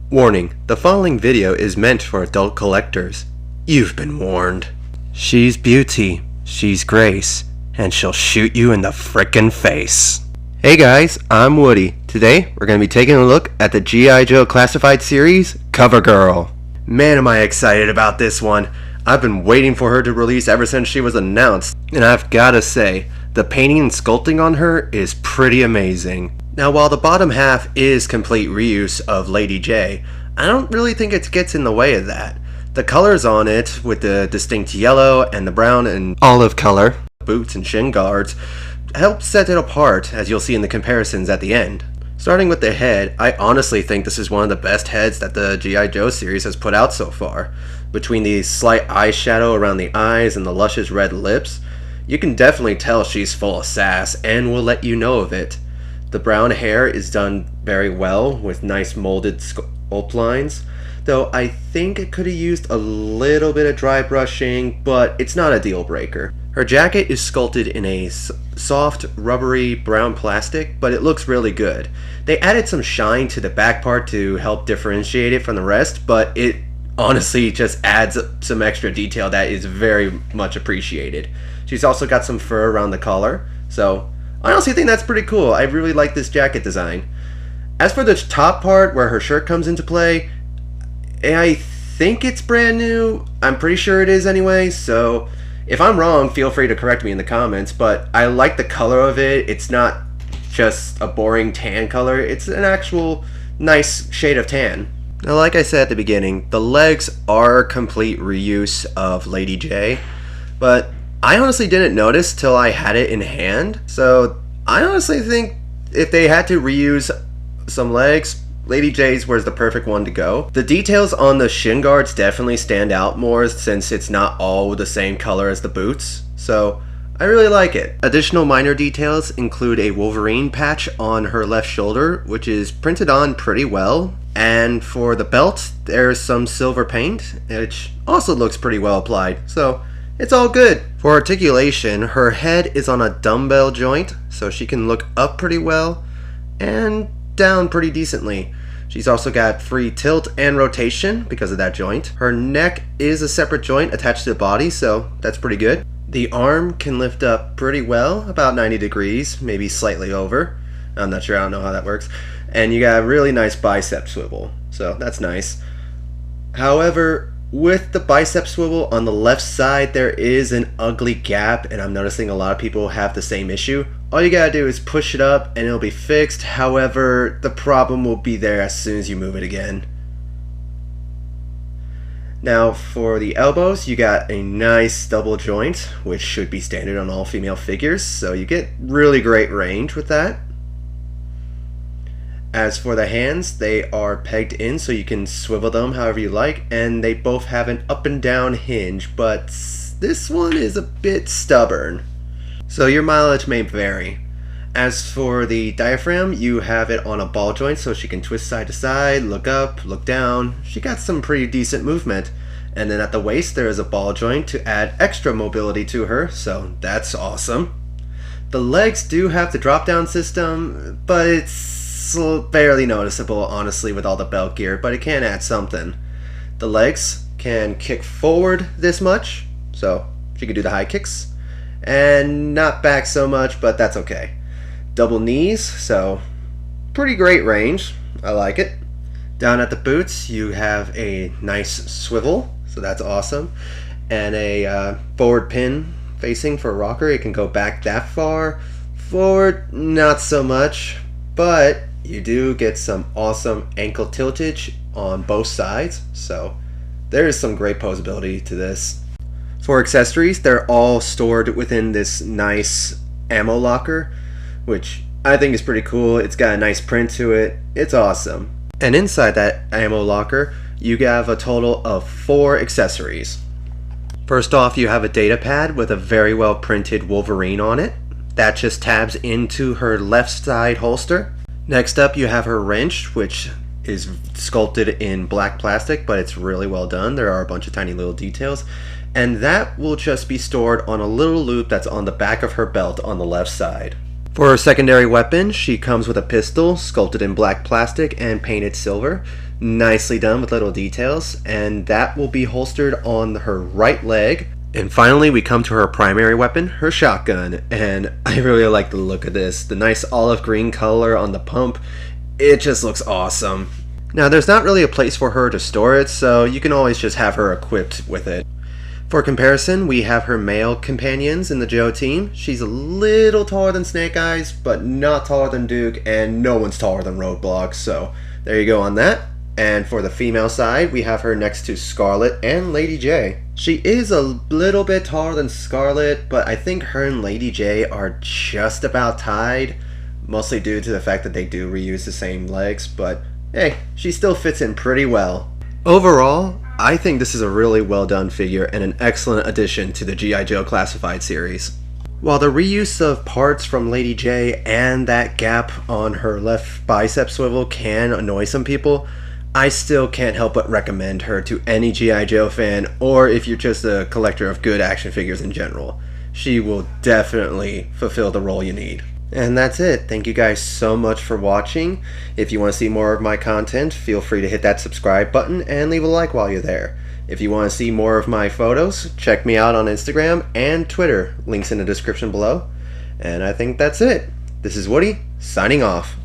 Warning, the following video is meant for adult collectors. You've been warned. She's beauty, she's grace, and she'll shoot you in the frickin' face. Hey guys, I'm Woody. Today, we're going to be taking a look at the G.I. Joe Classified Series, Cover Girl. Man, am I excited about this one. I've been waiting for her to release ever since she was announced, and I've gotta say, the painting and sculpting on her is pretty amazing. Now, while the bottom half is complete reuse of Lady J, I don't really think it gets in the way of that. The colors on it, with the distinct yellow and the brown and olive color, boots and shin guards, help set it apart, as you'll see in the comparisons at the end. Starting with the head, I honestly think this is one of the best heads that the G.I. Joe series has put out so far. Between the slight eyeshadow around the eyes and the luscious red lips, you can definitely tell she's full of sass and will let you know of it. The brown hair is done very well with nice molded sculpt lines, though I think it could have used a little bit of dry brushing, but it's not a deal breaker. Her jacket is sculpted in a soft, rubbery brown plastic, but it looks really good. They added some shine to the back part to help differentiate it from the rest, but it honestly just adds some extra detail that is very much appreciated. She's also got some fur around the collar, so I honestly think that's pretty cool. I really like this jacket design. As for the top part where her shirt comes into play, I think it's brand new. I'm pretty sure it is anyway, so if I'm wrong, feel free to correct me in the comments, but I like the color of it. It's not just a boring tan color, it's an actual nice shade of tan. Now, like I said at the beginning, the legs are complete reuse of Lady J, but I honestly didn't notice till I had it in hand, so I honestly think if they had to reuse some legs, Lady J's was the perfect one to go. The details on the shin guards definitely stand out more since it's not all the same color as the boots, so I really like it. Additional minor details include a Wolverine patch on her left shoulder, which is printed on pretty well, and for the belt, there's some silver paint, which also looks pretty well applied, so it's all good. For articulation, her head is on a dumbbell joint, so she can look up pretty well and down pretty decently. She's also got free tilt and rotation because of that joint. Her neck is a separate joint attached to the body, so that's pretty good. The arm can lift up pretty well, about 90 degrees, maybe slightly over. I'm not sure, I don't know how that works. And you got a really nice bicep swivel, so that's nice. However, with the bicep swivel on the left side, there is an ugly gap, and I'm noticing a lot of people have the same issue. All you gotta do is push it up and it'll be fixed. However, the problem will be there as soon as you move it again. Now for the elbows, you got a nice double joint, which should be standard on all female figures, so you get really great range with that. As for the hands, they are pegged in so you can swivel them however you like, and they both have an up and down hinge, but this one is a bit stubborn, so your mileage may vary. As for the diaphragm, you have it on a ball joint so she can twist side to side, look up, look down. She got some pretty decent movement. And then at the waist there is a ball joint to add extra mobility to her, so that's awesome. The legs do have the drop down system, but it's barely noticeable honestly with all the belt gear, but it can add something. The legs can kick forward this much, so she can do the high kicks, and not back so much, but that's okay. Double knees, so pretty great range. I like it. Down at the boots, you have a nice swivel, so that's awesome, and a forward pin facing for a rocker. It can go back that far. Forward, not so much, but you do get some awesome ankle tiltage on both sides, so there is some great posability to this. For accessories, they're all stored within this nice ammo locker, which I think is pretty cool. It's got a nice print to it. It's awesome. And inside that ammo locker, you have a total of 4 accessories. First off, you have a data pad with a very well printed Wolverine on it. That just tabs into her left side holster. Next up, you have her wrench, which is sculpted in black plastic, but it's really well done. There are a bunch of tiny little details. And that will just be stored on a little loop that's on the back of her belt on the left side. For her secondary weapon, she comes with a pistol sculpted in black plastic and painted silver. Nicely done with little details, and that will be holstered on her right leg. And finally, we come to her primary weapon, her shotgun, and I really like the look of this. The nice olive green color on the pump, it just looks awesome. Now, there's not really a place for her to store it, so you can always just have her equipped with it. For comparison, we have her male companions in the Joe team. She's a little taller than Snake Eyes, but not taller than Duke, and no one's taller than Roadblock, so there you go on that. And for the female side, we have her next to Scarlet and Lady J. She is a little bit taller than Scarlet, but I think her and Lady J are just about tied, mostly due to the fact that they do reuse the same legs, but hey, she still fits in pretty well. Overall, I think this is a really well done figure and an excellent addition to the G.I. Joe Classified series. While the reuse of parts from Lady J and that gap on her left bicep swivel can annoy some people, I still can't help but recommend her to any G.I. Joe fan, or if you're just a collector of good action figures in general. She will definitely fulfill the role you need. And that's it. Thank you guys so much for watching. If you want to see more of my content, feel free to hit that subscribe button and leave a like while you're there. If you want to see more of my photos, check me out on Instagram and Twitter. Links in the description below. And I think that's it. This is Woody, signing off.